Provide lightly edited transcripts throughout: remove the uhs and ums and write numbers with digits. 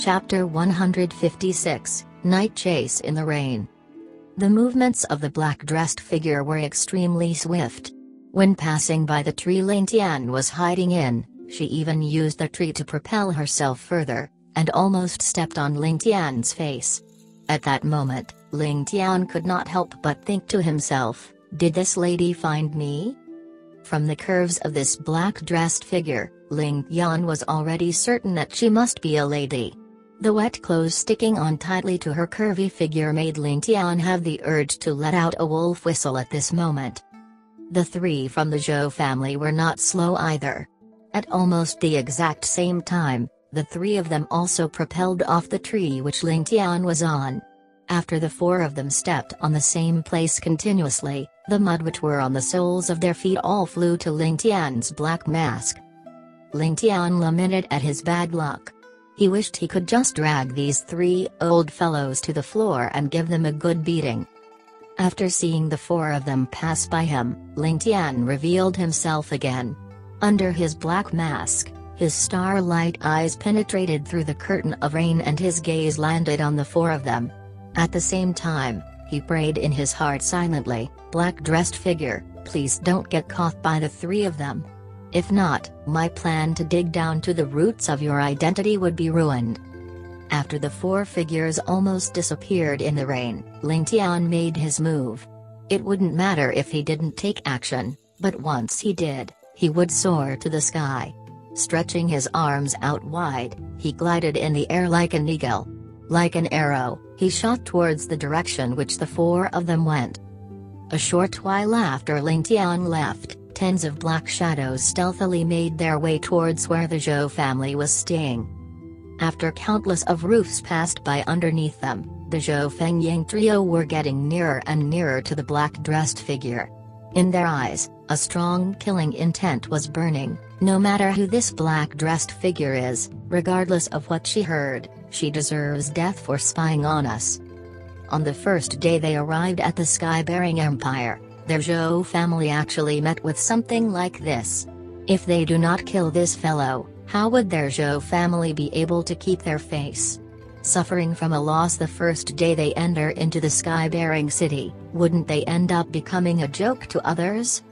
Chapter 156, Night Chase in the Rain. The movements of the black-dressed figure were extremely swift. When passing by the tree Ling Tian was hiding in, she even used the tree to propel herself further, and almost stepped on Ling Tian's face. At that moment, Ling Tian could not help but think to himself, "Did this lady find me?" From the curves of this black-dressed figure, Ling Tian was already certain that she must be a lady. The wet clothes sticking on tightly to her curvy figure made Ling Tian have the urge to let out a wolf whistle at this moment. The three from the Zhou family were not slow either. At almost the exact same time, the three of them also propelled off the tree which Ling Tian was on. After the four of them stepped on the same place continuously, the mud which were on the soles of their feet all flew to Ling Tian's black mask. Ling Tian lamented at his bad luck. He wished he could just drag these three old fellows to the floor and give them a good beating. After seeing the four of them pass by him, Ling Tian revealed himself again. Under his black mask, his starlight eyes penetrated through the curtain of rain and his gaze landed on the four of them. At the same time, he prayed in his heart silently, "Black-dressed figure, please don't get caught by the three of them. If not, my plan to dig down to the roots of your identity would be ruined." After the four figures almost disappeared in the rain, Ling Tian made his move. It wouldn't matter if he didn't take action, but once he did, he would soar to the sky. Stretching his arms out wide, he glided in the air like an eagle. Like an arrow, he shot towards the direction which the four of them went. A short while after Ling Tian left, tens of black shadows stealthily made their way towards where the Zhou family was staying. After countless of roofs passed by underneath them, the Zhou Fengying trio were getting nearer and nearer to the black-dressed figure. In their eyes, a strong killing intent was burning. No matter who this black-dressed figure is, regardless of what she heard, she deserves death for spying on us. On the first day they arrived at the Sky-bearing Empire, their Zhou family actually met with something like this. If they do not kill this fellow, how would their Zhou family be able to keep their face? Suffering from a loss the first day they enter into the Sky-bearing city, wouldn't they end up becoming a joke to others?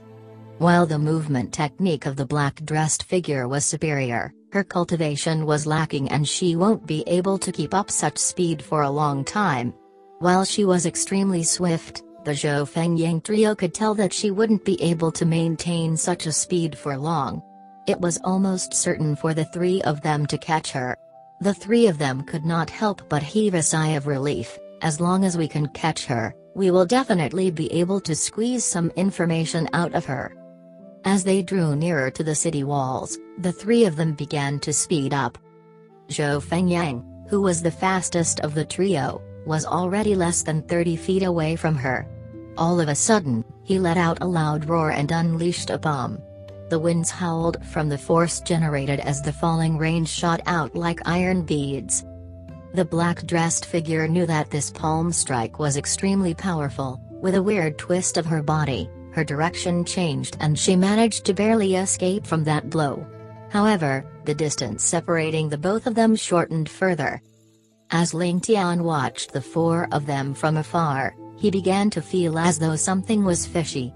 While the movement technique of the black-dressed figure was superior, her cultivation was lacking and she won't be able to keep up such speed for a long time. While she was extremely swift, the Zhou Fengying trio could tell that she wouldn't be able to maintain such a speed for long. It was almost certain for the three of them to catch her. The three of them could not help but heave a sigh of relief. As long as we can catch her, we will definitely be able to squeeze some information out of her. As they drew nearer to the city walls, the three of them began to speed up. Zhou Fengying, who was the fastest of the trio, was already less than 30 feet away from her. All of a sudden, he let out a loud roar and unleashed a bomb. The winds howled from the force generated as the falling rain shot out like iron beads. The black-dressed figure knew that this palm strike was extremely powerful. With a weird twist of her body, her direction changed and she managed to barely escape from that blow. However, the distance separating the both of them shortened further. As Ling Tian watched the four of them from afar, he began to feel as though something was fishy.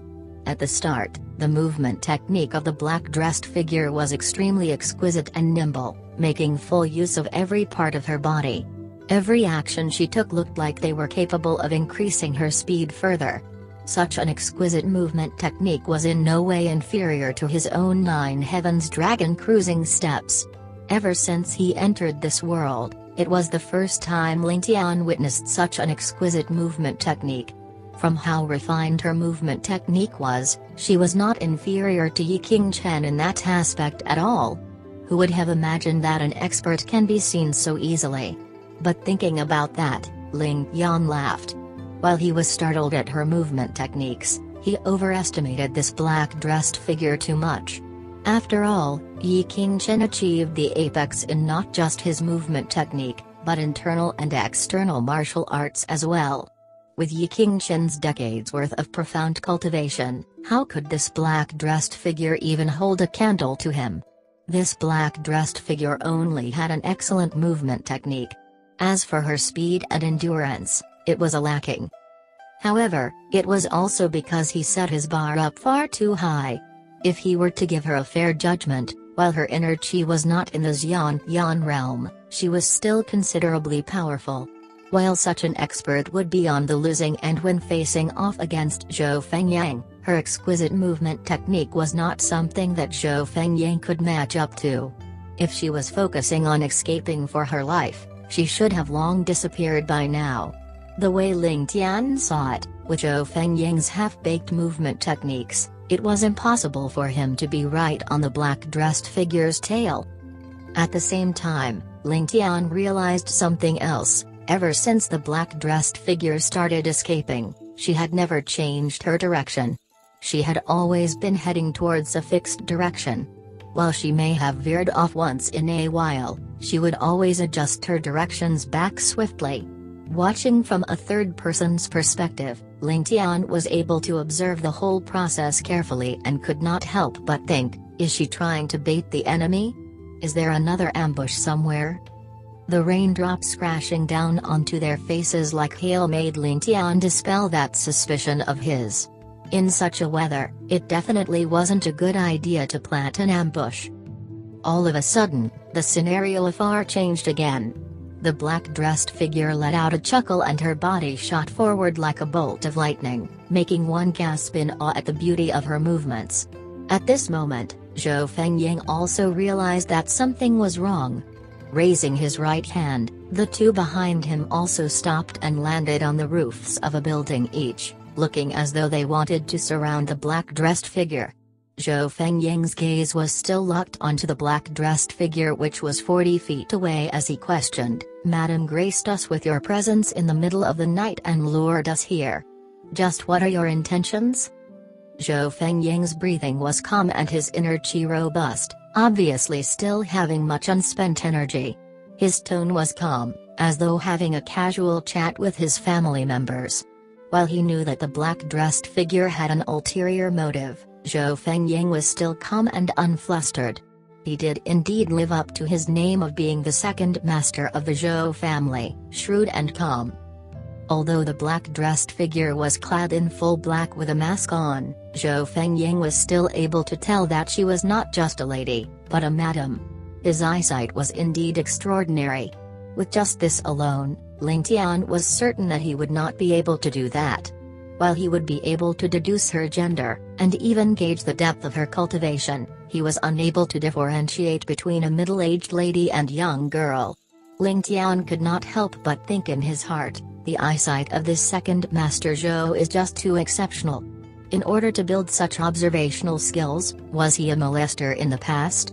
At the start, the movement technique of the black-dressed figure was extremely exquisite and nimble, making full use of every part of her body. Every action she took looked like they were capable of increasing her speed further. Such an exquisite movement technique was in no way inferior to his own Nine Heavens Dragon cruising steps. Ever since he entered this world, it was the first time Ling Tian witnessed such an exquisite movement technique. From how refined her movement technique was, she was not inferior to Yi Qingchen in that aspect at all. Who would have imagined that an expert can be seen so easily? But thinking about that, Ling Tian laughed. While he was startled at her movement techniques, he overestimated this black-dressed figure too much. After all, Yi Qingchen achieved the apex in not just his movement technique, but internal and external martial arts as well. With Yi Qingchen's decades worth of profound cultivation, how could this black-dressed figure even hold a candle to him? This black-dressed figure only had an excellent movement technique. As for her speed and endurance, it was lacking. However, it was also because he set his bar up far too high. If he were to give her a fair judgment, while her inner chi was not in the Xian realm, she was still considerably powerful. While such an expert would be on the losing end when facing off against Zhou Fengying, her exquisite movement technique was not something that Zhou Fengying could match up to. If she was focusing on escaping for her life, she should have long disappeared by now. The way Ling Tian saw it, with Zhou Fengying's half-baked movement techniques, it was impossible for him to be right on the black-dressed figure's tail. At the same time, Ling Tian realized something else. Ever since the black-dressed figure started escaping, she had never changed her direction. She had always been heading towards a fixed direction. While she may have veered off once in a while, she would always adjust her directions back swiftly. Watching from a third person's perspective, Ling Tian was able to observe the whole process carefully and could not help but think, is she trying to bait the enemy? Is there another ambush somewhere? The raindrops crashing down onto their faces like hail made Ling Tian dispel that suspicion of his. In such a weather, it definitely wasn't a good idea to plant an ambush. All of a sudden, the scenario afar changed again. The black-dressed figure let out a chuckle and her body shot forward like a bolt of lightning, making one gasp in awe at the beauty of her movements. At this moment, Zhou Fengying also realized that something was wrong. Raising his right hand, the two behind him also stopped and landed on the roofs of a building each, looking as though they wanted to surround the black-dressed figure. Zhou Fengying's gaze was still locked onto the black-dressed figure, which was 40 feet away, as he questioned, "Madam graced us with your presence in the middle of the night and lured us here. Just what are your intentions?" Zhou Fengying's breathing was calm and his inner chi robust, obviously still having much unspent energy. His tone was calm, as though having a casual chat with his family members. While he knew that the black-dressed figure had an ulterior motive, Zhou Fengying was still calm and unflustered. He did indeed live up to his name of being the second master of the Zhou family, shrewd and calm. Although the black-dressed figure was clad in full black with a mask on, Zhou Fengying was still able to tell that she was not just a lady, but a madam. His eyesight was indeed extraordinary. With just this alone, Ling Tian was certain that he would not be able to do that. While he would be able to deduce her gender, and even gauge the depth of her cultivation, he was unable to differentiate between a middle-aged lady and young girl. Ling Tian could not help but think in his heart, the eyesight of this second Master Zhou is just too exceptional. In order to build such observational skills, was he a molester in the past?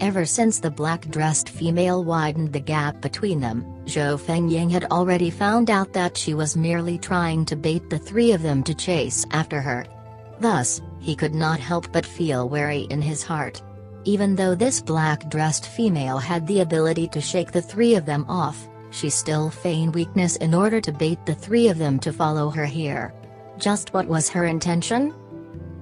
Ever since the black-dressed female widened the gap between them, Zhou Fengying had already found out that she was merely trying to bait the three of them to chase after her. Thus, he could not help but feel wary in his heart. Even though this black-dressed female had the ability to shake the three of them off, she still feigned weakness in order to bait the three of them to follow her here. Just what was her intention?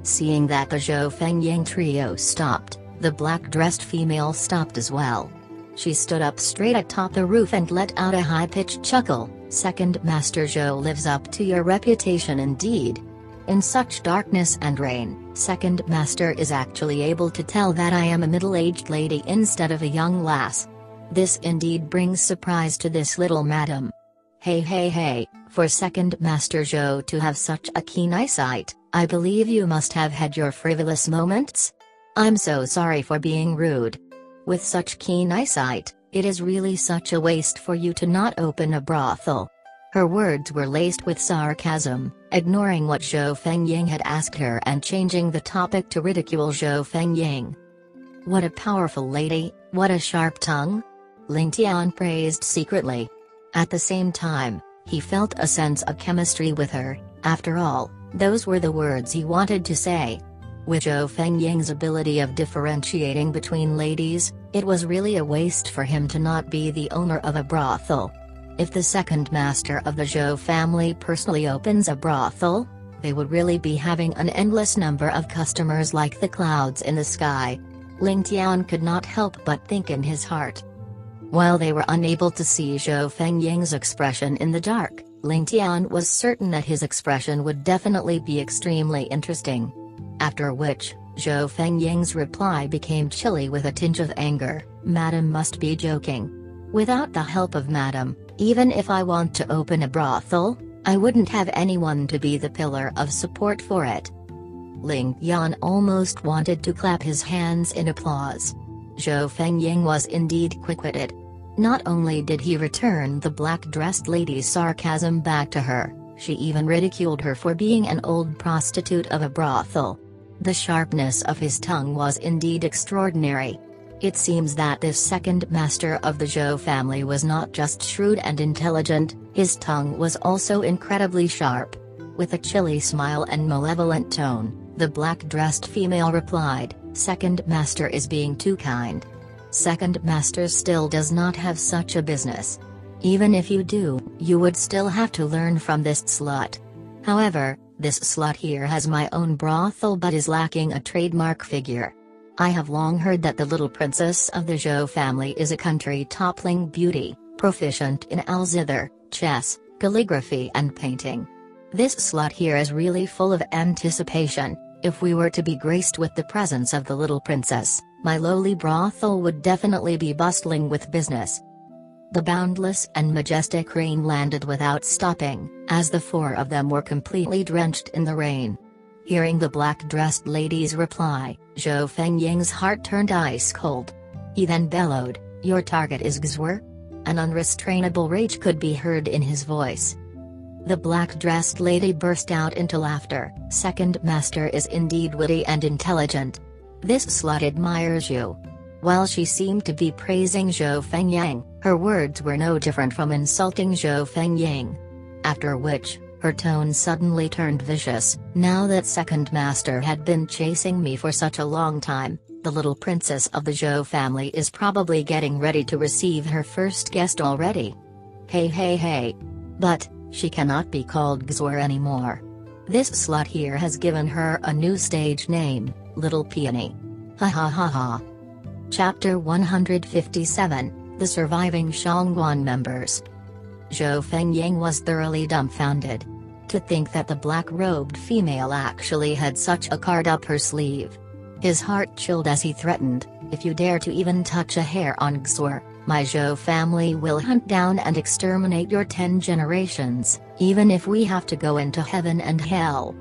Seeing that the Zhou Fengying trio stopped, the black-dressed female stopped as well. She stood up straight atop the roof and let out a high-pitched chuckle. "Second Master Zhou lives up to your reputation indeed. In such darkness and rain, Second Master is actually able to tell that I am a middle-aged lady instead of a young lass. This indeed brings surprise to this little madam. Hey, for Second Master Zhou to have such a keen eyesight, I believe you must have had your frivolous moments? I'm so sorry for being rude. With such keen eyesight, it is really such a waste for you to not open a brothel." Her words were laced with sarcasm, ignoring what Zhou Fengying had asked her and changing the topic to ridicule Zhou Fengying. "What a powerful lady, what a sharp tongue!" Ling Tian praised secretly. At the same time, he felt a sense of chemistry with her. After all, those were the words he wanted to say. With Zhou Fengying's ability of differentiating between ladies, it was really a waste for him to not be the owner of a brothel. If the second master of the Zhou family personally opens a brothel, they would really be having an endless number of customers like the clouds in the sky. Ling Tian could not help but think in his heart. While they were unable to see Zhou Fengying's expression in the dark, Ling Tian was certain that his expression would definitely be extremely interesting. After which, Zhou Fengying's reply became chilly with a tinge of anger. "Madam must be joking. Without the help of Madam, even if I want to open a brothel, I wouldn't have anyone to be the pillar of support for it." Ling Tian almost wanted to clap his hands in applause. Zhou Fengying was indeed quick-witted. Not only did he return the black-dressed lady's sarcasm back to her, she even ridiculed her for being an old prostitute of a brothel. The sharpness of his tongue was indeed extraordinary. It seems that this second master of the Zhou family was not just shrewd and intelligent, his tongue was also incredibly sharp. With a chilly smile and malevolent tone, the black-dressed female replied, "Second master is being too kind. Second master still does not have such a business. Even if you do, you would still have to learn from this slut. However, this slut here has my own brothel but is lacking a trademark figure. I have long heard that the little princess of the Zhou family is a country-toppling beauty, proficient in alzhither, chess, calligraphy and painting. This slut here is really full of anticipation. If we were to be graced with the presence of the little princess, my lowly brothel would definitely be bustling with business." The boundless and majestic rain landed without stopping, as the four of them were completely drenched in the rain. Hearing the black-dressed lady's reply, Zhou Fengying's heart turned ice cold. He then bellowed, "Your target is Xue?" An unrestrainable rage could be heard in his voice. The black-dressed lady burst out into laughter. "Second master is indeed witty and intelligent. This slut admires you." While she seemed to be praising Zhou Fengying, her words were no different from insulting Zhou Fengying. After which, her tone suddenly turned vicious. "Now that second master had been chasing me for such a long time, the little princess of the Zhou family is probably getting ready to receive her first guest already. Hey. But she cannot be called Xue anymore. This slut here has given her a new stage name, Little Peony. Ha ha ha ha." Chapter 157, The Surviving Shangguan Members. Zhou Fengying was thoroughly dumbfounded. To think that the black-robed female actually had such a card up her sleeve. His heart chilled as he threatened, "If you dare to even touch a hair on Xue, my Zhou family will hunt down and exterminate your 10 generations, even if we have to go into heaven and hell."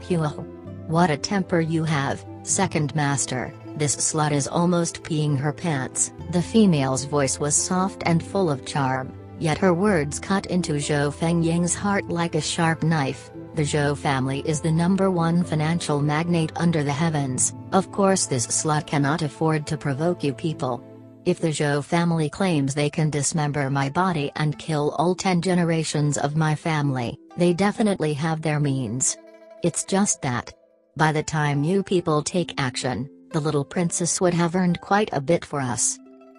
"Phew. What a temper you have, second master. This slut is almost peeing her pants." The female's voice was soft and full of charm, yet her words cut into Zhou Fengying's heart like a sharp knife. The Zhou family is the #1 financial magnate under the heavens. Of course this slut cannot afford to provoke you people. If the Zhou family claims they can dismember my body and kill all 10 generations of my family, they definitely have their means. It's just that, by the time you people take action, the little princess would have earned quite a bit for us.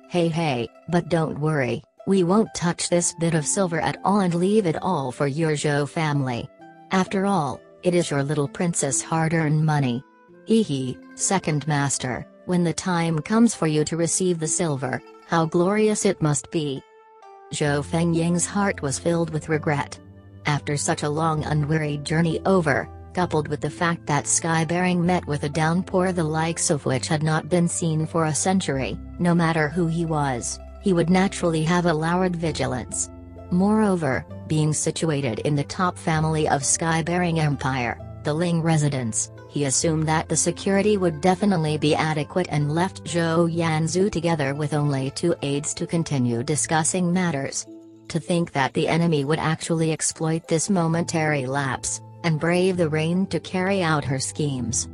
Hey, but don't worry, we won't touch this bit of silver at all and leave it all for your Zhou family. After all, it is your little princess' hard-earned money. Hee, second master, when the time comes for you to receive the silver, how glorious it must be." Zhou Fengying's heart was filled with regret. After such a long unwearied journey over, coupled with the fact that sky-bearing met with a downpour the likes of which had not been seen for a century, no matter who he was, he would naturally have a lowered vigilance. Moreover, being situated in the top family of sky-bearing empire, the Ling residence, he assumed that the security would definitely be adequate and left Zhou Yanzu together with only 2 aides to continue discussing matters. To think that the enemy would actually exploit this momentary lapse, and brave the rain to carry out her schemes.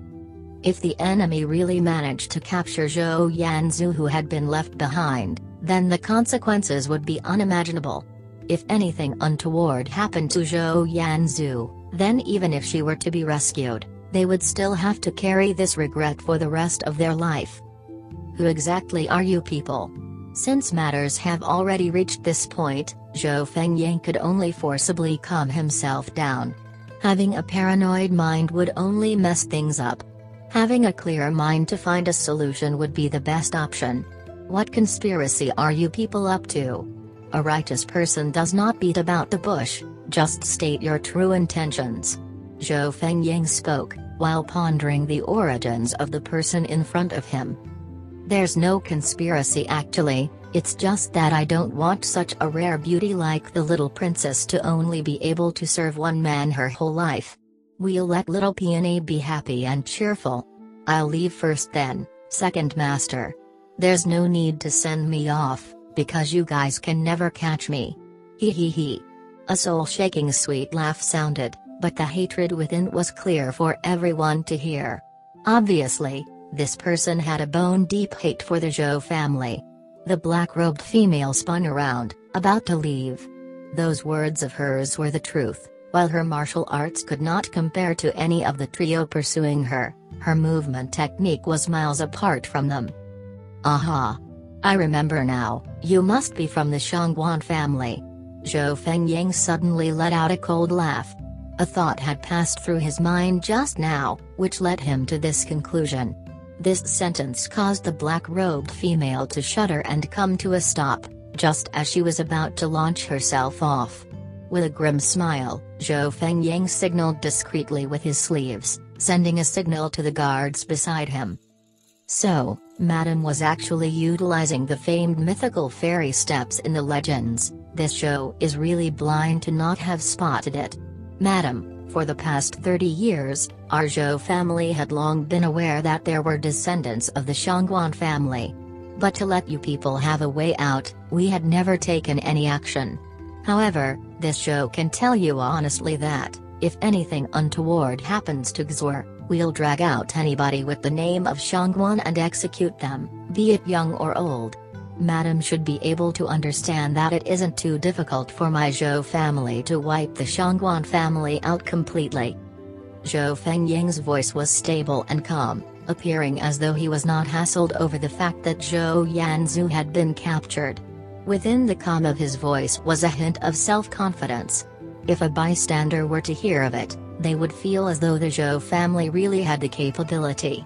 If the enemy really managed to capture Zhou Yanzu who had been left behind, then the consequences would be unimaginable. If anything untoward happened to Zhou Yanzu, then even if she were to be rescued, they would still have to carry this regret for the rest of their life. Who exactly are you people? Since matters have already reached this point, Zhou Fengying could only forcibly calm himself down. Having a paranoid mind would only mess things up. Having a clear mind to find a solution would be the best option. What conspiracy are you people up to? A righteous person does not beat about the bush, just state your true intentions. Zhou Fengying spoke, while pondering the origins of the person in front of him. There's no conspiracy actually, it's just that I don't want such a rare beauty like the little princess to only be able to serve one man her whole life. We'll let little Peony be happy and cheerful. I'll leave first then, second master. There's no need to send me off, because you guys can never catch me. Hee hee hee. A soul-shaking sweet laugh sounded, but the hatred within was clear for everyone to hear. Obviously, this person had a bone-deep hate for the Zhou family. The black-robed female spun around, about to leave. Those words of hers were the truth. While her martial arts could not compare to any of the trio pursuing her, her movement technique was miles apart from them. Aha! I remember now, you must be from the Shangguan family. Zhou Fengying suddenly let out a cold laugh. A thought had passed through his mind just now, which led him to this conclusion. This sentence caused the black-robed female to shudder and come to a stop, just as she was about to launch herself off. With a grim smile, Zhou Fengying signaled discreetly with his sleeves, sending a signal to the guards beside him. So, Madame was actually utilizing the famed mythical fairy steps in the legends. This show is really blind to not have spotted it. Madam, for the past 30 years, our Zhou family had long been aware that there were descendants of the Shangguan family. But to let you people have a way out, we had never taken any action. However, this show can tell you honestly that, if anything untoward happens to Xur, we'll drag out anybody with the name of Shangguan and execute them, be it young or old. Madam should be able to understand that it isn't too difficult for my Zhou family to wipe the Shangguan family out completely. Zhou Fengying's voice was stable and calm, appearing as though he was not hassled over the fact that Zhou Yanzu had been captured. Within the calm of his voice was a hint of self-confidence. If a bystander were to hear of it, they would feel as though the Zhou family really had the capability.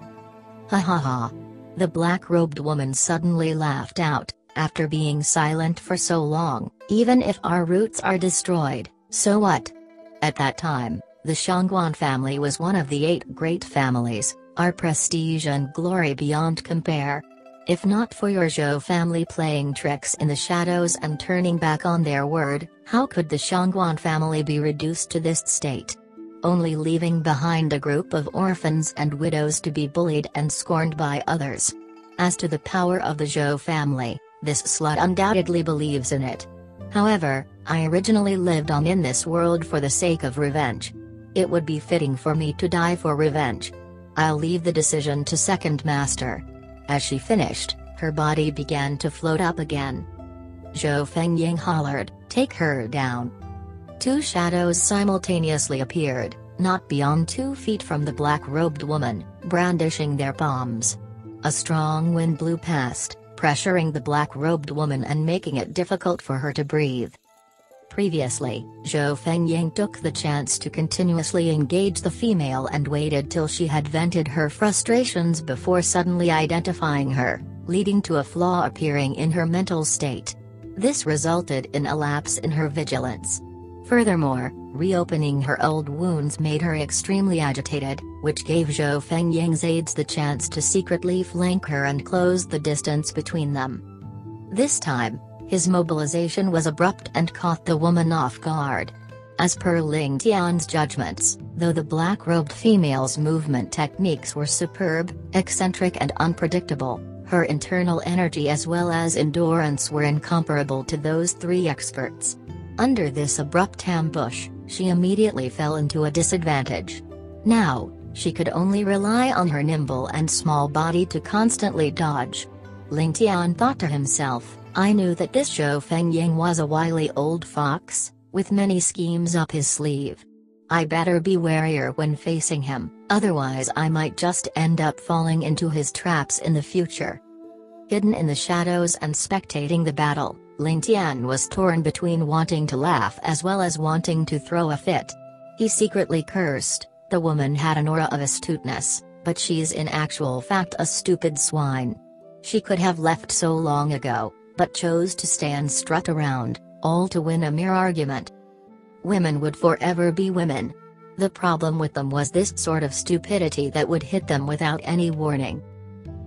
Ha ha ha. The black-robed woman suddenly laughed out. After being silent for so long, even if our roots are destroyed, so what? At that time, the Shangguan family was one of the 8 great families, our prestige and glory beyond compare. If not for your Zhou family playing tricks in the shadows and turning back on their word, how could the Shangguan family be reduced to this state? Only leaving behind a group of orphans and widows to be bullied and scorned by others. As to the power of the Zhou family, this slut undoubtedly believes in it. However, I originally lived on in this world for the sake of revenge. It would be fitting for me to die for revenge. I'll leave the decision to second master. As she finished, her body began to float up again. Zhou Fengying hollered, "Take her down." 2 shadows simultaneously appeared, not beyond 2 feet from the black-robed woman, brandishing their palms. A strong wind blew past, pressuring the black-robed woman and making it difficult for her to breathe. Previously, Zhou Fengying took the chance to continuously engage the female and waited till she had vented her frustrations before suddenly identifying her, leading to a flaw appearing in her mental state. This resulted in a lapse in her vigilance. Furthermore, reopening her old wounds made her extremely agitated, which gave Zhou Fengying's aides the chance to secretly flank her and close the distance between them. This time, his mobilization was abrupt and caught the woman off guard. As per Ling Tian's judgments, though the black-robed female's movement techniques were superb, eccentric and unpredictable, her internal energy as well as endurance were incomparable to those 3 experts. Under this abrupt ambush, she immediately fell into a disadvantage. Now, she could only rely on her nimble and small body to constantly dodge. Ling Tian thought to himself, I knew that this Zhou Fengying was a wily old fox, with many schemes up his sleeve. I better be warier when facing him, otherwise I might just end up falling into his traps in the future. Hidden in the shadows and spectating the battle, Ling Tian was torn between wanting to laugh as well as wanting to throw a fit. He secretly cursed. The woman had an aura of astuteness, But she's in actual fact a stupid swine. She could have left so long ago, but chose to stay and strut around, all to win a mere argument. Women would forever be women. The problem with them was this sort of stupidity that would hit them without any warning.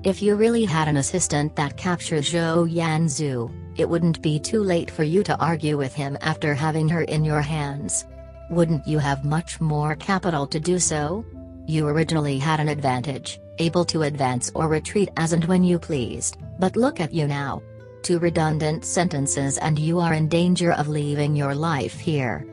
If you really had an assistant that captured Zhou Yanzhu, it wouldn't be too late for you to argue with him after having her in your hands. Wouldn't you have much more capital to do so? You originally had an advantage, able to advance or retreat as and when you pleased, but look at you now. 2 redundant sentences and you are in danger of leaving your life here.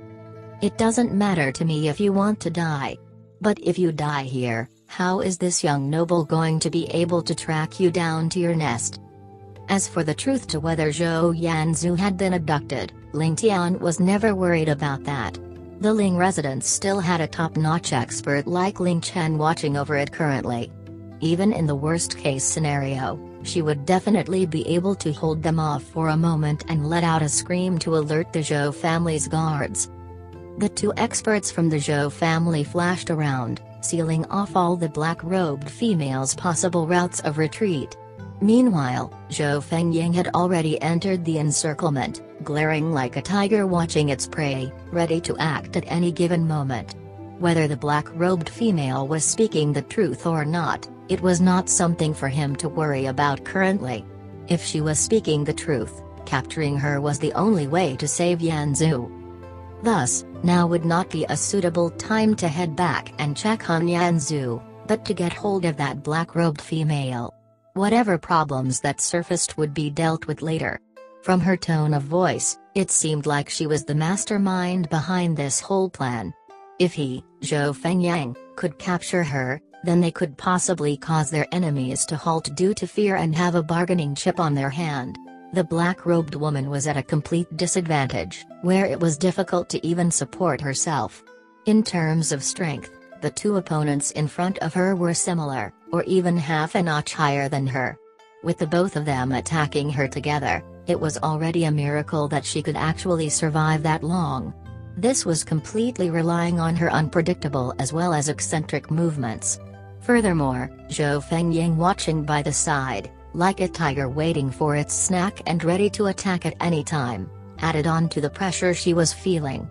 It doesn't matter to me if you want to die. But if you die here, how is this young noble going to be able to track you down to your nest? As for the truth to whether Zhou Yanzhu had been abducted, Ling Tian was never worried about that. The Ling residence still had a top-notch expert like Ling Tian watching over it currently. Even in the worst-case scenario, she would definitely be able to hold them off for a moment and let out a scream to alert the Zhou family's guards. The 2 experts from the Zhou family flashed around, sealing off all the black-robed females' possible routes of retreat. Meanwhile, Zhou Fengying had already entered the encirclement, glaring like a tiger watching its prey, ready to act at any given moment. Whether the black-robed female was speaking the truth or not, it was not something for him to worry about currently. If she was speaking the truth, capturing her was the only way to save Yanzhu. Thus, now would not be a suitable time to head back and check on Yanzhu, but to get hold of that black-robed female. Whatever problems that surfaced would be dealt with later. From her tone of voice, it seemed like she was the mastermind behind this whole plan. If he, Zhou Fengying, could capture her, then they could possibly cause their enemies to halt due to fear and have a bargaining chip on their hand. The black-robed woman was at a complete disadvantage, where it was difficult to even support herself. In terms of strength, the 2 opponents in front of her were similar, or even half a notch higher than her. With the both of them attacking her together, it was already a miracle that she could actually survive that long. This was completely relying on her unpredictable as well as eccentric movements. Furthermore, Zhou Fengying watching by the side, like a tiger waiting for its snack and ready to attack at any time, added on to the pressure she was feeling.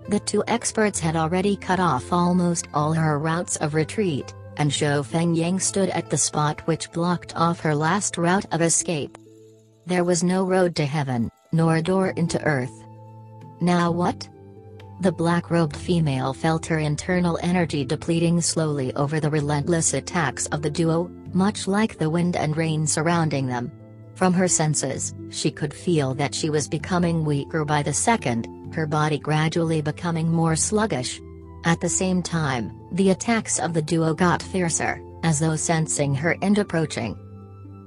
The 2 experts had already cut off almost all her routes of retreat, and Zhou Fengying stood at the spot which blocked off her last route of escape. There was no road to heaven, nor a door into earth. Now what? The black-robed female felt her internal energy depleting slowly over the relentless attacks of the duo, much like the wind and rain surrounding them. From her senses, she could feel that she was becoming weaker by the second, her body gradually becoming more sluggish. At the same time, the attacks of the duo got fiercer, as though sensing her end approaching.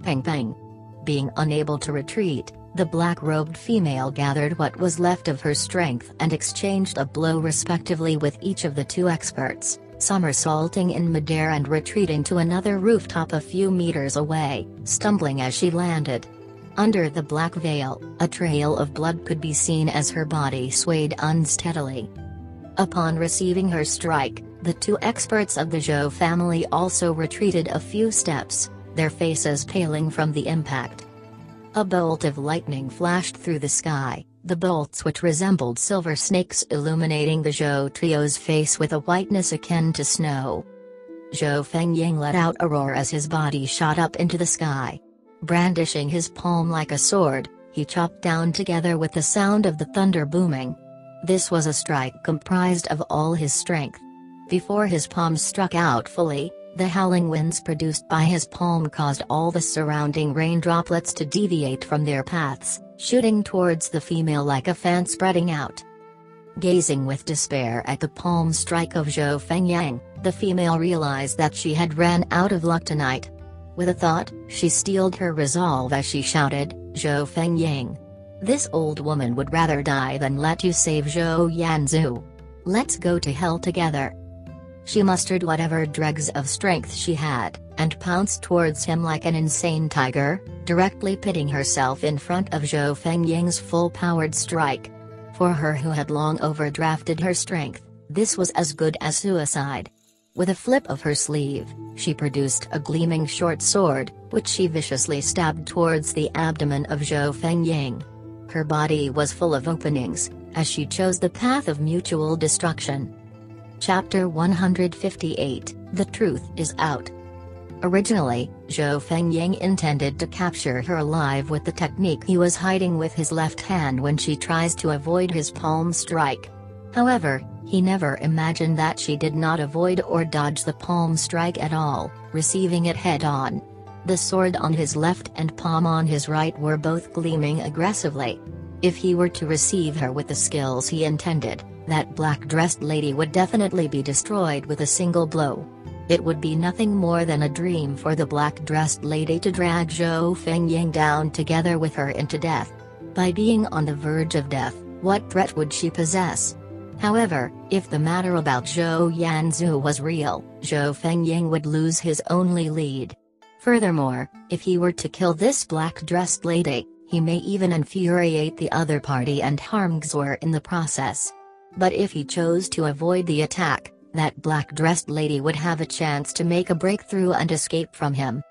Pang pang. Being unable to retreat, the black-robed female gathered what was left of her strength and exchanged a blow respectively with each of the 2 experts, somersaulting in midair and retreating to another rooftop a few meters away, stumbling as she landed. Under the black veil, a trail of blood could be seen as her body swayed unsteadily. Upon receiving her strike, the 2 experts of the Zhou family also retreated a few steps, their faces paling from the impact. A bolt of lightning flashed through the sky, the bolts which resembled silver snakes illuminating the Zhou trio's face with a whiteness akin to snow. Zhou Fengying let out a roar as his body shot up into the sky. Brandishing his palm like a sword, he chopped down together with the sound of the thunder booming. This was a strike comprised of all his strength. Before his palm struck out fully, the howling winds produced by his palm caused all the surrounding rain droplets to deviate from their paths, shooting towards the female like a fan spreading out. Gazing with despair at the palm strike of Zhou Fengying, the female realized that she had ran out of luck tonight. With a thought, she steeled her resolve as she shouted, "Zhou Fengying! This old woman would rather die than let you save Zhou Yanzhu. Let's go to hell together." She mustered whatever dregs of strength she had, and pounced towards him like an insane tiger, directly pitting herself in front of Zhou Fengying's full-powered strike. For her who had long overdrafted her strength, this was as good as suicide. With a flip of her sleeve, she produced a gleaming short sword, which she viciously stabbed towards the abdomen of Zhou Fengying. Her body was full of openings, as she chose the path of mutual destruction. Chapter 158, The Truth is Out. Originally, Zhou Fengying intended to capture her alive with the technique he was hiding with his left hand when she tries to avoid his palm strike. However, he never imagined that she did not avoid or dodge the palm strike at all, receiving it head-on. The sword on his left and palm on his right were both gleaming aggressively. If he were to receive her with the skills he intended, that black-dressed lady would definitely be destroyed with a single blow. It would be nothing more than a dream for the black-dressed lady to drag Zhou Fengying down together with her into death. By being on the verge of death, what threat would she possess? However, if the matter about Zhou Yanzu was real, Zhou Fengying would lose his only lead. Furthermore, if he were to kill this black-dressed lady, he may even infuriate the other party and harm Xue in the process. But if he chose to avoid the attack, that black-dressed lady would have a chance to make a breakthrough and escape from him.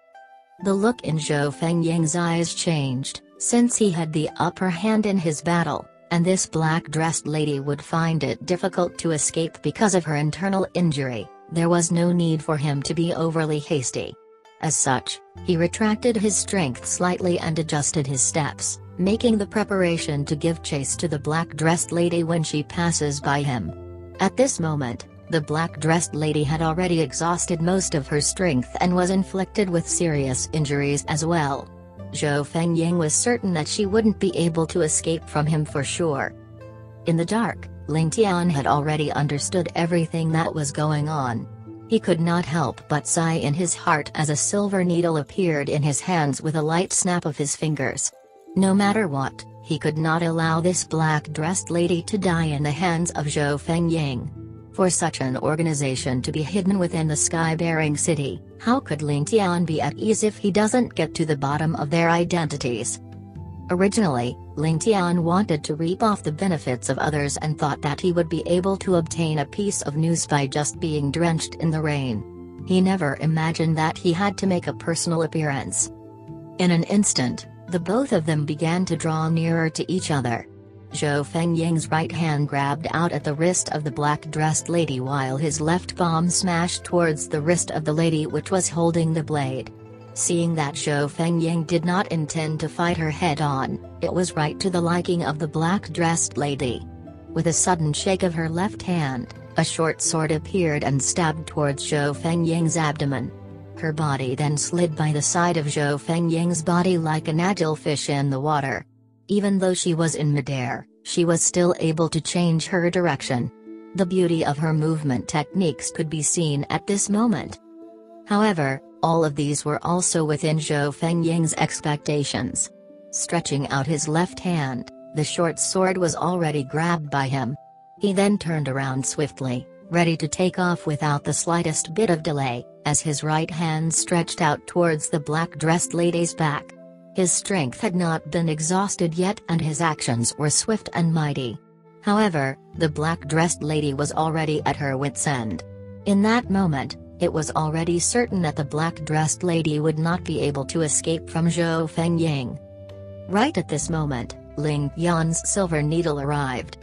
The look in Zhou Fengying's eyes changed, since he had the upper hand in his battle, and this black-dressed lady would find it difficult to escape because of her internal injury. There was no need for him to be overly hasty. As such, he retracted his strength slightly and adjusted his steps, making the preparation to give chase to the black-dressed lady when she passes by him. At this moment, the black-dressed lady had already exhausted most of her strength and was inflicted with serious injuries as well. Zhou Fengying was certain that she wouldn't be able to escape from him for sure. In the dark, Ling Tian had already understood everything that was going on. He could not help but sigh in his heart as a silver needle appeared in his hands with a light snap of his fingers. No matter what, he could not allow this black-dressed lady to die in the hands of Zhou Fengying. For such an organization to be hidden within the sky-bearing city, how could Ling Tian be at ease if he doesn't get to the bottom of their identities? Originally, Ling Tian wanted to reap off the benefits of others and thought that he would be able to obtain a piece of news by just being drenched in the rain. He never imagined that he had to make a personal appearance. In an instant, the both of them began to draw nearer to each other. Zhou Fengying's right hand grabbed out at the wrist of the black-dressed lady while his left palm smashed towards the wrist of the lady which was holding the blade. Seeing that Zhou Fengying did not intend to fight her head-on, it was right to the liking of the black-dressed lady. With a sudden shake of her left hand, a short sword appeared and stabbed towards Zhou Fengying's abdomen. Her body then slid by the side of Zhou Fengying's body like an agile fish in the water. Even though she was in midair, she was still able to change her direction. The beauty of her movement techniques could be seen at this moment. However, all of these were also within Zhou Fengying's expectations. Stretching out his left hand, the short sword was already grabbed by him. He then turned around swiftly, ready to take off without the slightest bit of delay, as his right hand stretched out towards the black-dressed lady's back. His strength had not been exhausted yet and his actions were swift and mighty. However, the black-dressed lady was already at her wit's end. In that moment, it was already certain that the black-dressed lady would not be able to escape from Zhou Fengying. Right at this moment, Ling Tian's silver needle arrived.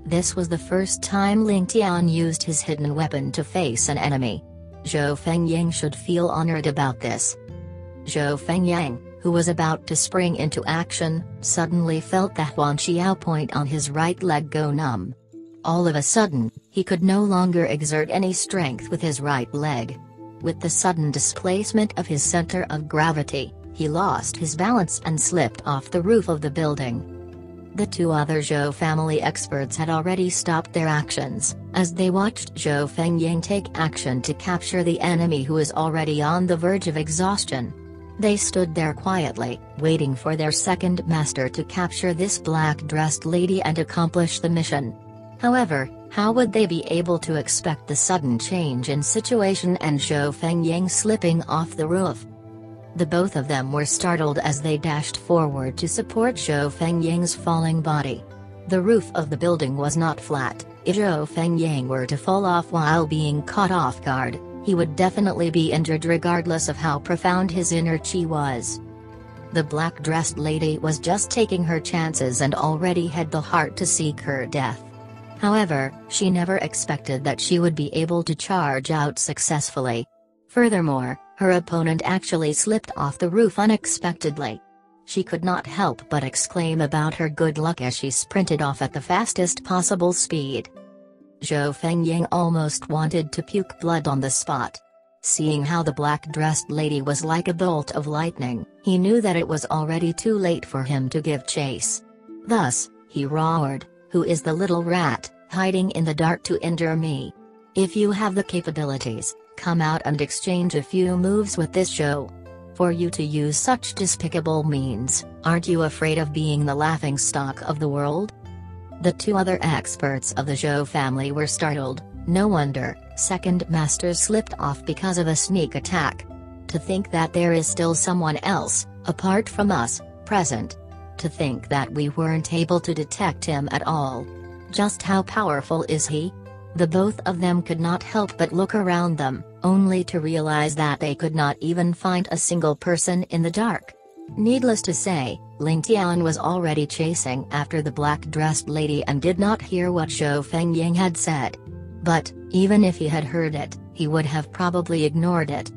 This was the first time Ling Tian used his hidden weapon to face an enemy. Zhou Fengying should feel honored about this. Zhou Fengying, who was about to spring into action, suddenly felt the Huan Xiao point on his right leg go numb. All of a sudden, he could no longer exert any strength with his right leg. With the sudden displacement of his center of gravity, he lost his balance and slipped off the roof of the building. The two other Zhou family experts had already stopped their actions, as they watched Zhou Fengying take action to capture the enemy who is already on the verge of exhaustion. They stood there quietly, waiting for their second master to capture this black-dressed lady and accomplish the mission. However, how would they be able to expect the sudden change in situation and Zhou Fengying slipping off the roof? The both of them were startled as they dashed forward to support Zhou Fengying's falling body. The roof of the building was not flat. If Zhou Fengying were to fall off while being caught off guard, he would definitely be injured regardless of how profound his inner chi was. The black-dressed lady was just taking her chances and already had the heart to seek her death. However, she never expected that she would be able to charge out successfully. Furthermore, her opponent actually slipped off the roof unexpectedly. She could not help but exclaim about her good luck as she sprinted off at the fastest possible speed. Zhou Fengying almost wanted to puke blood on the spot. Seeing how the black-dressed lady was like a bolt of lightning, he knew that it was already too late for him to give chase. Thus, he roared, "Who is the little rat, hiding in the dark to injure me? If you have the capabilities, come out and exchange a few moves with this Zhou. For you to use such despicable means, aren't you afraid of being the laughingstock of the world?" The two other experts of the Zhou family were startled. No wonder, second master slipped off because of a sneak attack. To think that there is still someone else, apart from us, present. To think that we weren't able to detect him at all. Just how powerful is he? The both of them could not help but look around them, only to realize that they could not even find a single person in the dark. Needless to say, Ling Tian was already chasing after the black-dressed lady and did not hear what Zhou Fengying had said. But, even if he had heard it, he would have probably ignored it.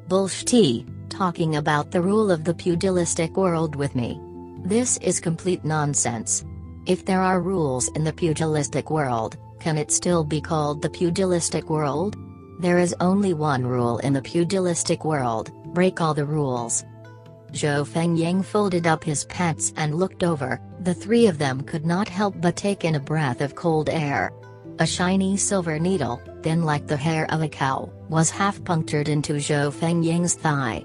Bullshit, talking about the rule of the pugilistic world with me. This is complete nonsense. If there are rules in the pugilistic world, can it still be called the pugilistic world? There is only one rule in the pugilistic world: break all the rules. Zhou Fengying folded up his pants and looked over. The three of them could not help but take in a breath of cold air. A shiny silver needle, thin like the hair of a cow, was half punctured into Zhou Fengying's thigh.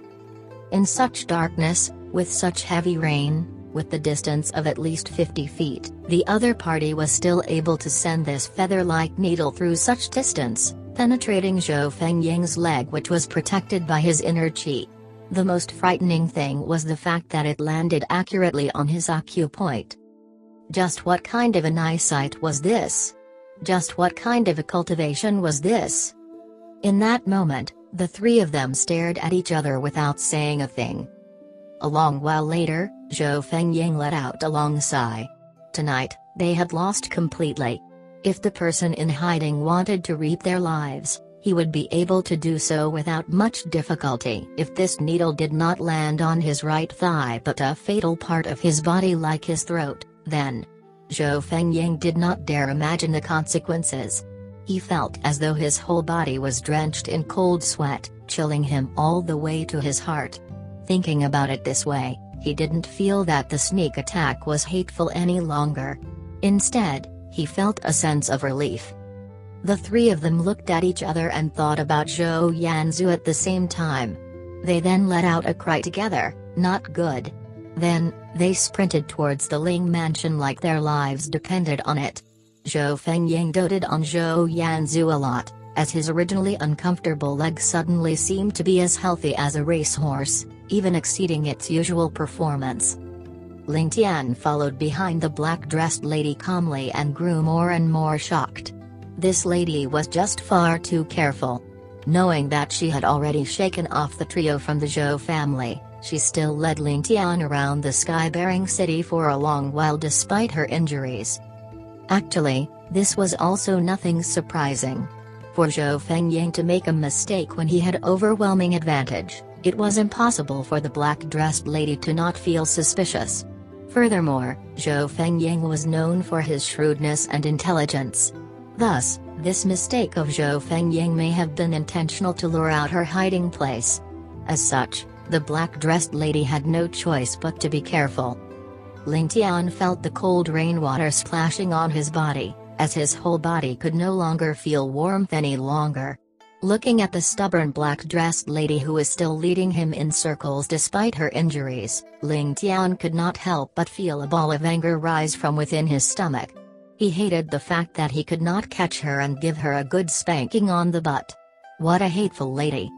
In such darkness, with such heavy rain, with the distance of at least 50 feet, the other party was still able to send this feather-like needle through such distance, penetrating Zhou Fengying's leg, which was protected by his inner chi. The most frightening thing was the fact that it landed accurately on his acupoint. Just what kind of an eyesight was this? Just what kind of a cultivation was this? In that moment, the three of them stared at each other without saying a thing. A long while later, Zhou Fengying let out a long sigh. Tonight, they had lost completely. If the person in hiding wanted to reap their lives, he would be able to do so without much difficulty if this needle did not land on his right thigh but a fatal part of his body like his throat, then. Zhou Fengying did not dare imagine the consequences. He felt as though his whole body was drenched in cold sweat, chilling him all the way to his heart. Thinking about it this way, he didn't feel that the sneak attack was hateful any longer. Instead, he felt a sense of relief. The three of them looked at each other and thought about Zhou Yanzu at the same time. They then let out a cry together, "Not good." Then, they sprinted towards the Ling mansion like their lives depended on it. Zhou Fengying doted on Zhou Yanzu a lot, as his originally uncomfortable leg suddenly seemed to be as healthy as a racehorse, even exceeding its usual performance. Ling Tian followed behind the black-dressed lady calmly and grew more and more shocked. This lady was just far too careful. Knowing that she had already shaken off the trio from the Zhou family, she still led Ling Tian around the sky-bearing city for a long while despite her injuries. Actually, this was also nothing surprising. For Zhou Fengying to make a mistake when he had overwhelming advantage, it was impossible for the black-dressed lady to not feel suspicious. Furthermore, Zhou Fengying was known for his shrewdness and intelligence. Thus, this mistake of Zhou Fengying may have been intentional to lure out her hiding place. As such, the black-dressed lady had no choice but to be careful. Ling Tian felt the cold rainwater splashing on his body, as his whole body could no longer feel warmth any longer. Looking at the stubborn black-dressed lady who was still leading him in circles despite her injuries, Ling Tian could not help but feel a ball of anger rise from within his stomach. He hated the fact that he could not catch her and give her a good spanking on the butt. What a hateful lady.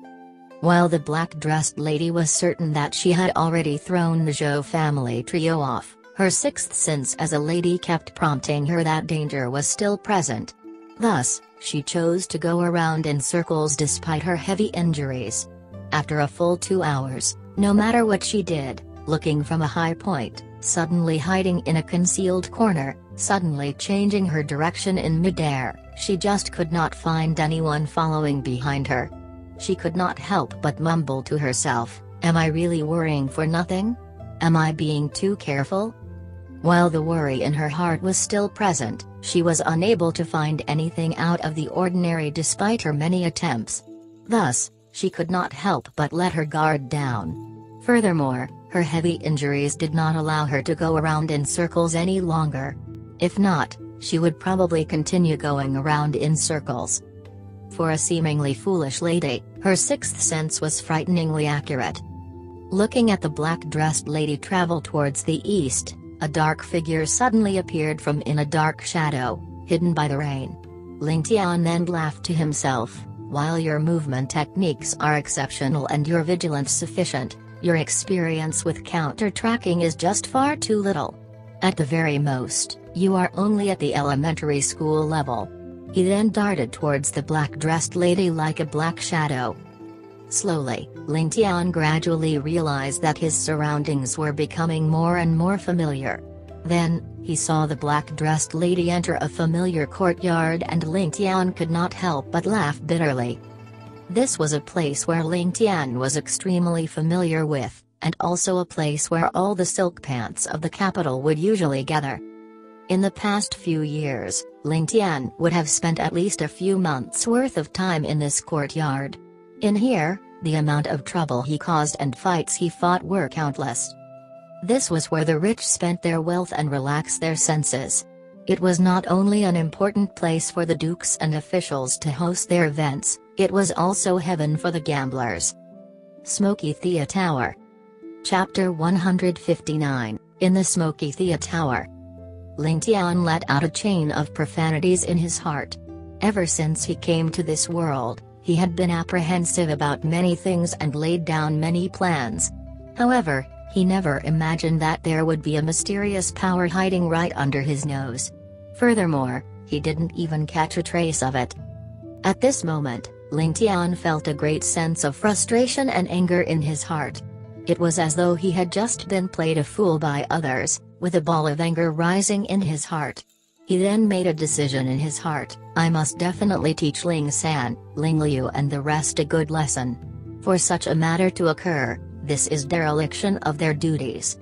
While the black-dressed lady was certain that she had already thrown the Zhou family trio off, Her sixth sense as a lady kept prompting her that danger was still present. Thus, she chose to go around in circles despite her heavy injuries. After a full 2 hours, no matter what she did, looking from a high point, suddenly hiding in a concealed corner, suddenly changing her direction in midair, she just could not find anyone following behind her. She could not help but mumble to herself, "Am I really worrying for nothing? Am I being too careful?" While the worry in her heart was still present, she was unable to find anything out of the ordinary despite her many attempts. Thus, she could not help but let her guard down. Furthermore, her heavy injuries did not allow her to go around in circles any longer. If not, she would probably continue going around in circles. For a seemingly foolish lady, her sixth sense was frighteningly accurate. Looking at the black-dressed lady travel towards the east, a dark figure suddenly appeared from in a dark shadow, hidden by the rain. Ling Tian then laughed to himself, "While your movement techniques are exceptional and your vigilance sufficient, your experience with counter-tracking is just far too little. At the very most, you are only at the elementary school level." He then darted towards the black-dressed lady like a black shadow. Slowly, Ling Tian gradually realized that his surroundings were becoming more and more familiar. Then, he saw the black-dressed lady enter a familiar courtyard and Ling Tian could not help but laugh bitterly. This was a place where Ling Tian was extremely familiar with, and also a place where all the silk pants of the capital would usually gather. In the past few years, Ling Tian would have spent at least a few months' worth of time in this courtyard. In here, the amount of trouble he caused and fights he fought were countless. This was where the rich spent their wealth and relaxed their senses. It was not only an important place for the dukes and officials to host their events, it was also heaven for the gamblers. Smoky Thea Tower. Chapter 159, In the Smoky Thea Tower. Ling Tian let out a chain of profanities in his heart. Ever since he came to this world, he had been apprehensive about many things and laid down many plans. However, he never imagined that there would be a mysterious power hiding right under his nose. Furthermore, he didn't even catch a trace of it. At this moment, Ling Tian felt a great sense of frustration and anger in his heart. It was as though he had just been played a fool by others, with a ball of anger rising in his heart. He then made a decision in his heart: I must definitely teach Ling San, Ling Liu and the rest a good lesson. For such a matter to occur, this is dereliction of their duties.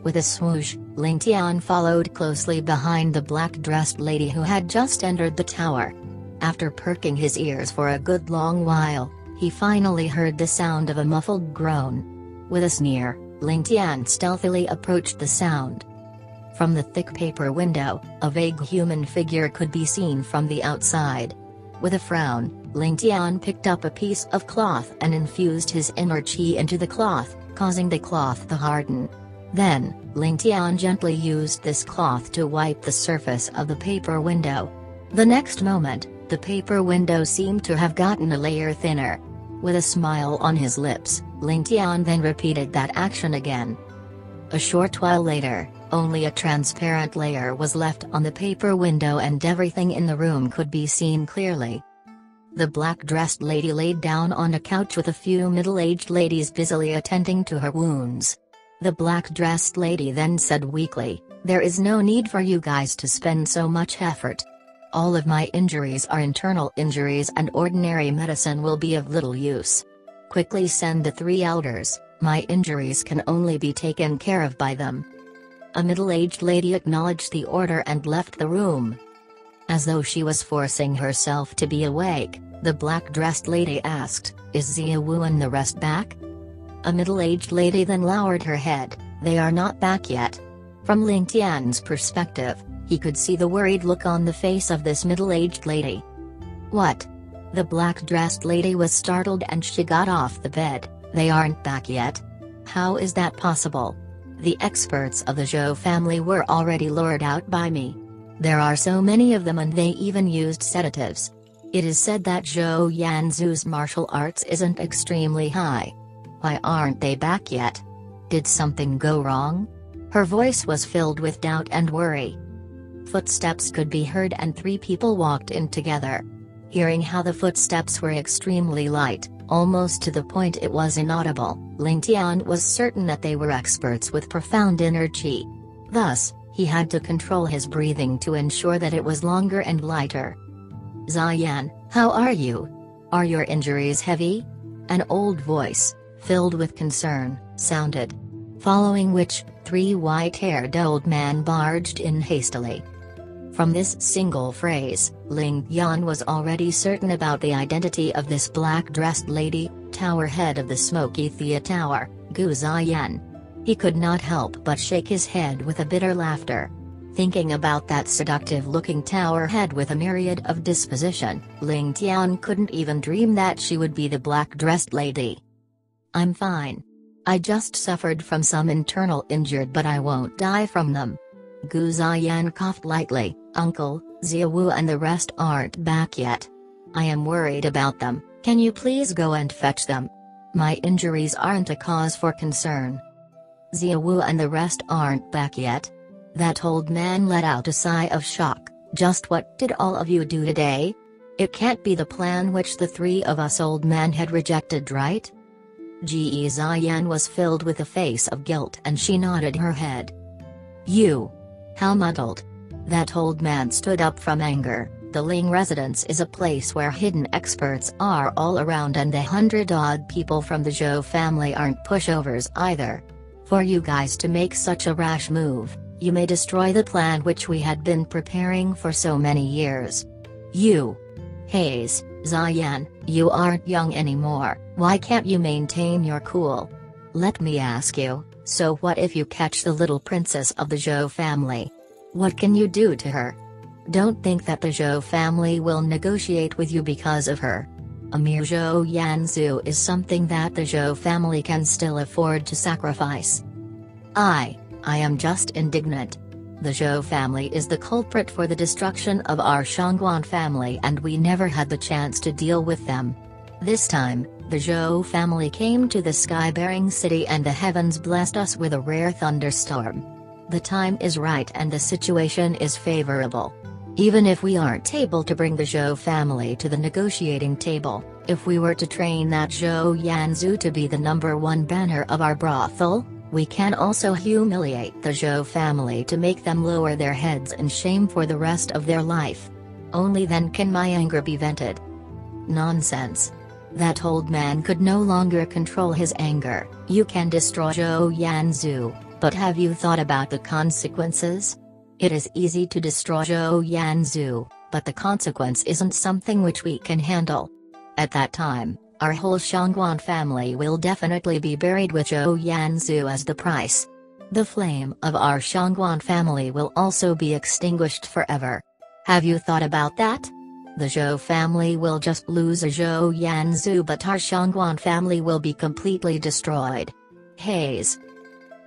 With a swoosh, Ling Tian followed closely behind the black-dressed lady who had just entered the tower. After perking his ears for a good long while, he finally heard the sound of a muffled groan. With a sneer, Ling Tian stealthily approached the sound. From the thick paper window, a vague human figure could be seen from the outside. With a frown, Ling Tian picked up a piece of cloth and infused his inner qi into the cloth, causing the cloth to harden. Then, Ling Tian gently used this cloth to wipe the surface of the paper window. The next moment, the paper window seemed to have gotten a layer thinner. With a smile on his lips, Ling Tian then repeated that action again. A short while later, only a transparent layer was left on the paper window and everything in the room could be seen clearly. The black-dressed lady laid down on a couch with a few middle-aged ladies busily attending to her wounds. The black-dressed lady then said weakly, "There is no need for you guys to spend so much effort. All of my injuries are internal injuries and ordinary medicine will be of little use. Quickly send the 3 elders, my injuries can only be taken care of by them." A middle-aged lady acknowledged the order and left the room. As though she was forcing herself to be awake, the black-dressed lady asked, "Is Zia Wu and the rest back?" A middle-aged lady then lowered her head, "They are not back yet." From Ling Tian's perspective, he could see the worried look on the face of this middle-aged lady. "What?" The black-dressed lady was startled and she got off the bed. "They aren't back yet? How is that possible? The experts of the Zhou family were already lured out by me. There are so many of them and they even used sedatives. It is said that Zhou Yanzu's martial arts isn't extremely high. Why aren't they back yet? Did something go wrong?" Her voice was filled with doubt and worry. Footsteps could be heard and 3 people walked in together. Hearing how the footsteps were extremely light, almost to the point it was inaudible, Ling Tian was certain that they were experts with profound inner chi. Thus, he had to control his breathing to ensure that it was longer and lighter. "Ziyan, how are you? Are your injuries heavy?" An old voice, filled with concern, sounded. Following which, 3 white-haired old men barged in hastily. From this single phrase, Ling Tian was already certain about the identity of this black-dressed lady, tower head of the smoky Thea Tower, Gu Ziyan. He could not help but shake his head with a bitter laughter. Thinking about that seductive-looking tower head with a myriad of disposition, Ling Tian couldn't even dream that she would be the black-dressed lady. "I'm fine. I just suffered from some internal injury, but I won't die from them." Gu Ziyan coughed lightly. "Uncle, Ziawu and the rest aren't back yet. I am worried about them. Can you please go and fetch them? My injuries aren't a cause for concern." "Ziawu and the rest aren't back yet?" That old man let out a sigh of shock. "Just what did all of you do today? It can't be the plan which the 3 of us old men had rejected, right?" Ji Ziyan was filled with a face of guilt and she nodded her head. "You. How muddled." That old man stood up from anger. "The Ling residence is a place where hidden experts are all around, and the 100-odd people from the Zhou family aren't pushovers either. For you guys to make such a rash move, you may destroy the plan which we had been preparing for so many years. You. Haze, Ziyan, you aren't young anymore. Why can't you maintain your cool? Let me ask you, so what if you catch the little princess of the Zhou family? What can you do to her? Don't think that the Zhou family will negotiate with you because of her. A mere Zhou Yanzu is something that the Zhou family can still afford to sacrifice. I am just indignant. The Zhou family is the culprit for the destruction of our Shangguan family, and we never had the chance to deal with them. This time, the Zhou family came to the sky-bearing city and the heavens blessed us with a rare thunderstorm. The time is right and the situation is favorable. Even if we aren't able to bring the Zhou family to the negotiating table, if we were to train that Zhou Yanzu to be the #1 banner of our brothel, we can also humiliate the Zhou family to make them lower their heads in shame for the rest of their life. Only then can my anger be vented." Nonsense. That old man could no longer control his anger. "You can destroy Zhou Yanzu, but have you thought about the consequences? It is easy to destroy Zhou Yanzu, but the consequence isn't something which we can handle. At that time, our whole Shangguan family will definitely be buried with Zhou Yanzu as the price. The flame of our Shangguan family will also be extinguished forever. Have you thought about that? The Zhou family will just lose a Zhou Yanzu, but our Shangguan family will be completely destroyed." Haze.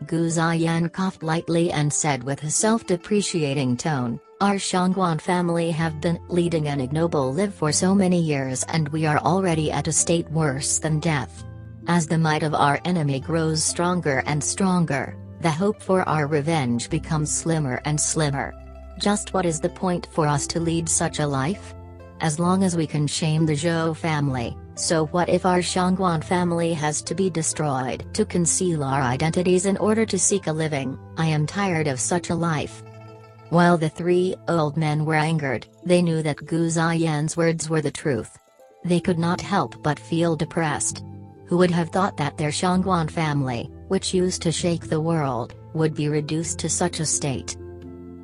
Gu Ziyan coughed lightly and said with a self-depreciating tone, "Our Shangguan family have been leading an ignoble life for so many years, and we are already at a state worse than death. As the might of our enemy grows stronger and stronger, the hope for our revenge becomes slimmer and slimmer. Just what is the point for us to lead such a life? As long as we can shame the Zhou family, so what if our Shangguan family has to be destroyed to conceal our identities in order to seek a living? I am tired of such a life." While the 3 old men were angered, they knew that Gu Ziyan's words were the truth. They could not help but feel depressed. Who would have thought that their Shangguan family, which used to shake the world, would be reduced to such a state?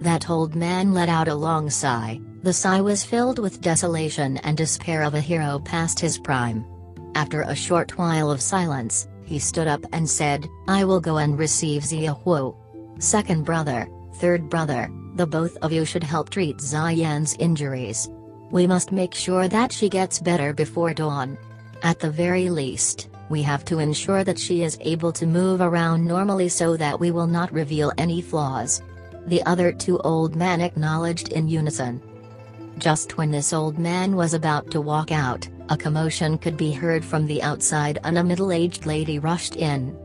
That old man let out a long sigh. The sigh was filled with desolation and despair of a hero past his prime. After a short while of silence, he stood up and said, "I will go and receive Ziahu. Second brother, third brother, the both of you should help treat Ziyan's injuries. We must make sure that she gets better before dawn. At the very least, we have to ensure that she is able to move around normally so that we will not reveal any flaws." The other 2 old men acknowledged in unison. Just when this old man was about to walk out, a commotion could be heard from the outside and a middle-aged lady rushed in.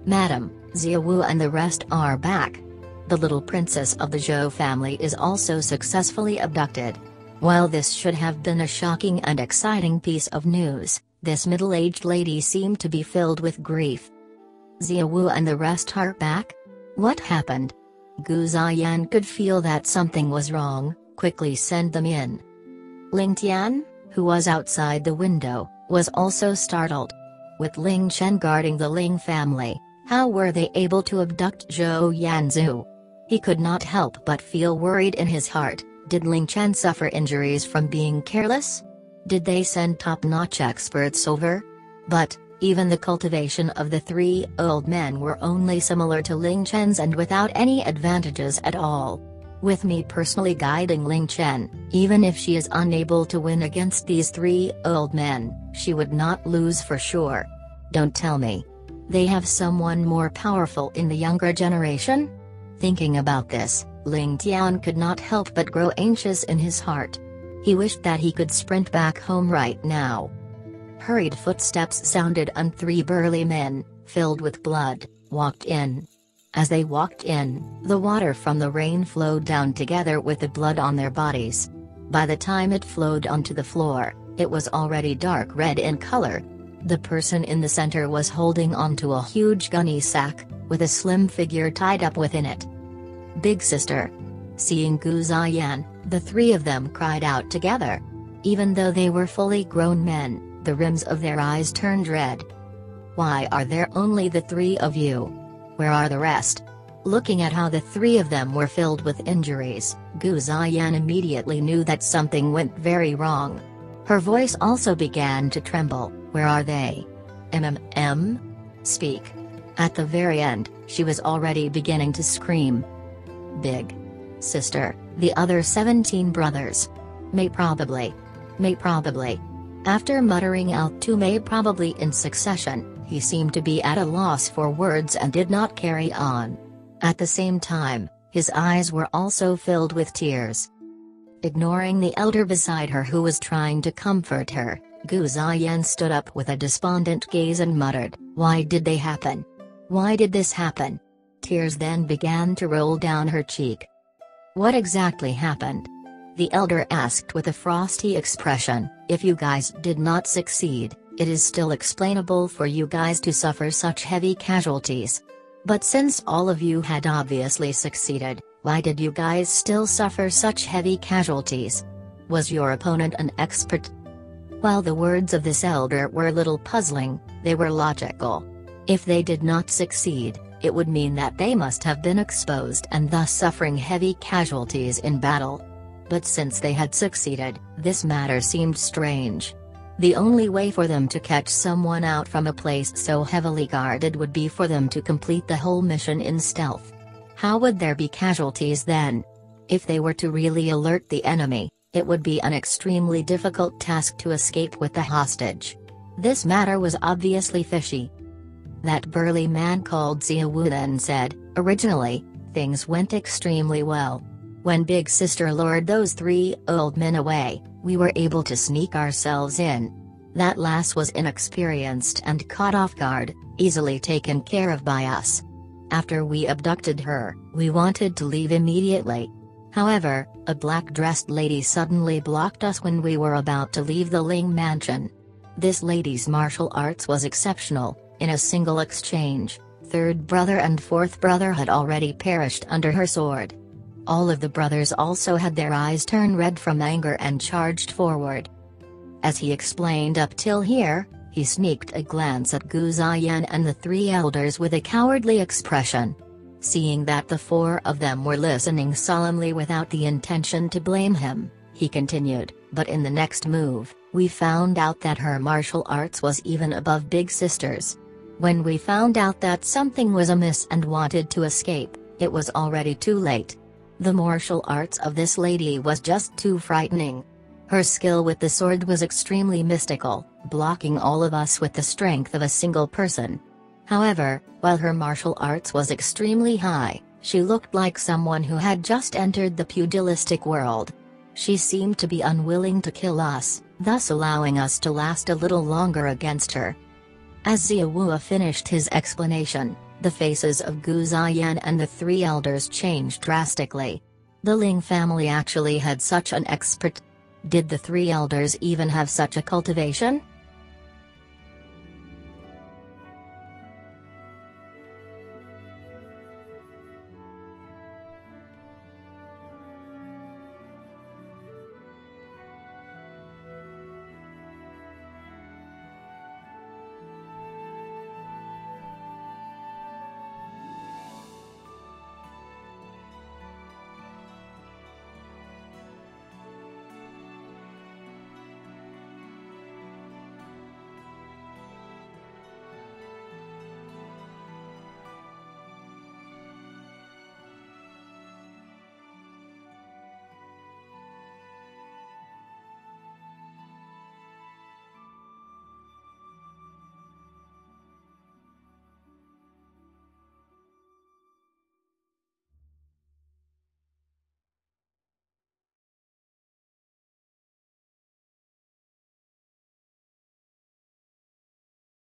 "Madam, Xiaowu and the rest are back. The little princess of the Zhou family is also successfully abducted. While this should have been a shocking and exciting piece of news, this middle-aged lady seemed to be filled with grief. Xiaowu and the rest are back? What happened? Gu Ziyan could feel that something was wrong. Quickly send them in. Ling Tian, who was outside the window, was also startled. With Ling Chen guarding the Ling family, how were they able to abduct Zhou Yanzu? He could not help but feel worried in his heart. Did Ling Chen suffer injuries from being careless? Did they send top-notch experts over? But, even the cultivation of the three old men were only similar to Ling Chen's and without any advantages at all. With me personally guiding Ling Chen, even if she is unable to win against these three old men, she would not lose for sure. Don't tell me. They have someone more powerful in the younger generation? Thinking about this, Ling Tian could not help but grow anxious in his heart. He wished that he could sprint back home right now. Hurried footsteps sounded and three burly men, filled with blood, walked in. As they walked in, the water from the rain flowed down together with the blood on their bodies. By the time it flowed onto the floor, it was already dark red in color. The person in the center was holding onto a huge gunny sack, with a slim figure tied up within it. Big sister. Seeing Gu Ziyan, the three of them cried out together. Even though they were fully grown men, the rims of their eyes turned red. Why are there only the three of you? Where are the rest? Looking at how the three of them were filled with injuries, Gu Ziyan immediately knew that something went very wrong. Her voice also began to tremble. Where are they? Speak. At the very end, she was already beginning to scream. Big sister, the other 17 brothers. May probably. After muttering out two may probably in succession, he seemed to be at a loss for words and did not carry on. At the same time, his eyes were also filled with tears. Ignoring the elder beside her who was trying to comfort her, Gu Ziyan stood up with a despondent gaze and muttered, "Why did they happen? Why did this happen?" Tears then began to roll down her cheek. What exactly happened? The elder asked with a frosty expression. If you guys did not succeed, it is still explainable for you guys to suffer such heavy casualties. But since all of you had obviously succeeded, why did you guys still suffer such heavy casualties? Was your opponent an expert? While the words of this elder were a little puzzling, they were logical. If they did not succeed, it would mean that they must have been exposed and thus suffering heavy casualties in battle. But since they had succeeded, this matter seemed strange. The only way for them to catch someone out from a place so heavily guarded would be for them to complete the whole mission in stealth. How would there be casualties then? If they were to really alert the enemy, it would be an extremely difficult task to escape with the hostage. This matter was obviously fishy. That burly man called Xiaowu then said, "Originally, things went extremely well. When Big Sister lured those three old men away, we were able to sneak ourselves in. That lass was inexperienced and caught off guard, easily taken care of by us. After we abducted her, we wanted to leave immediately. However, a black-dressed lady suddenly blocked us when we were about to leave the Ling mansion. This lady's martial arts was exceptional. In a single exchange, third brother and fourth brother had already perished under her sword. All of the brothers also had their eyes turn red from anger and charged forward." As he explained up till here, he sneaked a glance at Gu Ziyan and the three elders with a cowardly expression. Seeing that the four of them were listening solemnly without the intention to blame him, he continued, "But in the next move, we found out that her martial arts was even above Big Sister's. When we found out that something was amiss and wanted to escape, it was already too late. The martial arts of this lady was just too frightening. Her skill with the sword was extremely mystical, blocking all of us with the strength of a single person. However, while her martial arts was extremely high, she looked like someone who had just entered the pugilistic world. She seemed to be unwilling to kill us, thus allowing us to last a little longer against her." As Xiaowu finished his explanation, The faces of Gu Ziyan and the three elders changed drastically. The Ling family actually had such an expert. Did the three elders even have such a cultivation?